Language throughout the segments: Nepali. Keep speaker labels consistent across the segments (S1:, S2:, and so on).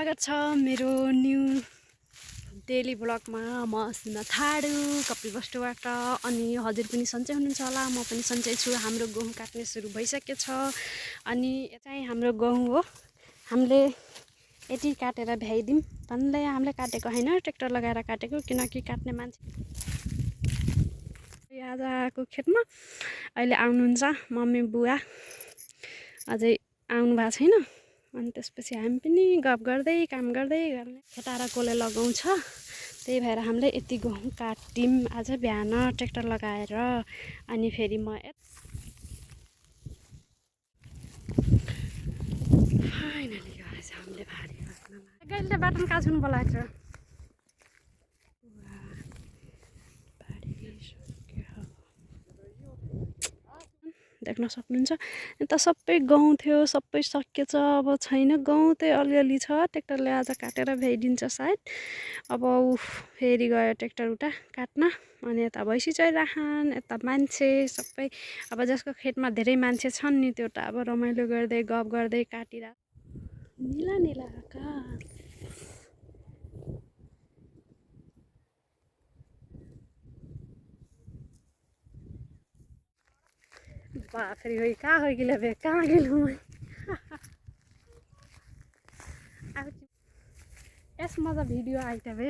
S1: स्वागत छ मेरो न्यू डेली ब्लगमा। म सीमा थाडु कपिलवस्तुबाट। अनि हजुर पनि सन्चै हुनुहुन्छ होला, म पनि सन्चै छु। हाम्रो गहुँ काट्ने सुरु भइसकेछ। अनि यो चाहिँ हाम्रो गहुँ हो। हामीले यति काटेर भ्याइदिउँ भन्दै हामीले काटेको होइन, ट्र्याक्टर लगाएर काटेको, किनकि काट्ने मान्छे आजको खेतमा अहिले आउनुहुन्छ मम्मी बुवा, अझै आउनु भएको छैन। अनि त्यसपछि हामी पनि गफ गर्दै काम गर्दै गर्ने। खेताएर कसले लगाउँछ, त्यही भएर हामीले यति गहुँ काट्यौँ आज बिहान ट्र्याक्टर लगाएर। अनि फेरि म फाइनली गाइस हामीले भारी गाइले बाटोमा कहाँ छुनु बोलाएको छ। देख्न सक्नुहुन्छ यता सबै गहुँ थियो, सबै सकिएछ। अब छैन गहुँ, त्यही अलिअलि छ। ट्र्याक्टरले आज काटेर भ्याइदिन्छ सायद। अब फेरि गयो ट्र्याक्टर उता काट्न। अनि यता भैँसी चरिराखन्, यता मान्छे सबै। अब जसको खेतमा धेरै मान्छे छन् नि, त्यो त अब रमाइलो गर्दै गफ गर्दै काटिरहेको। निला निला आकाश, बाफरे हो कहाँ हो गिला बे कहाँ गेलु म। यसमा त भिडियो आइता बे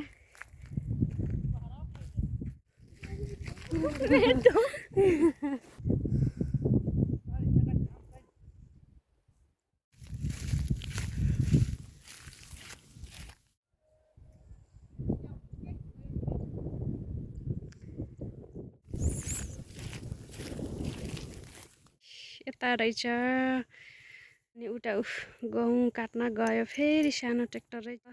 S1: यता रहेछ। अनि उता गहुँ काट्न गयो फेरि सानो ट्र्याक्टर रहेछ।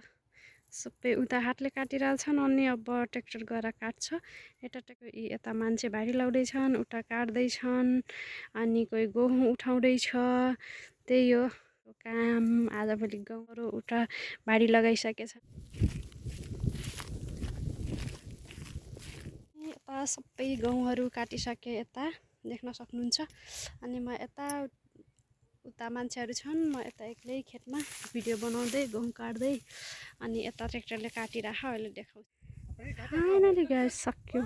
S1: सबै उता हातले काटिरहेछन्, अनि अब ट्र्याक्टर गएर काट्छ। यता मान्छे भारी लाउँदैछन्, उता काट्दैछन्, अनि कोही गहुँ उठाउँदैछ। त्यही हो काम आजभोलि। गहुँहरू उता भारी लगाइसकेछ। यता सबै गहुँहरू काटिसके, यता देख्न सक्नुहुन्छ। अनि म यता उता मान्छेहरू छन्, म यता एक्लै खेतमा भिडियो बनाउँदै गहुँ काट्दै। अनि यता ट्र्याक्टरले काटिराख अहिले देखाउँछु। फाइनली गाइस सक्यो।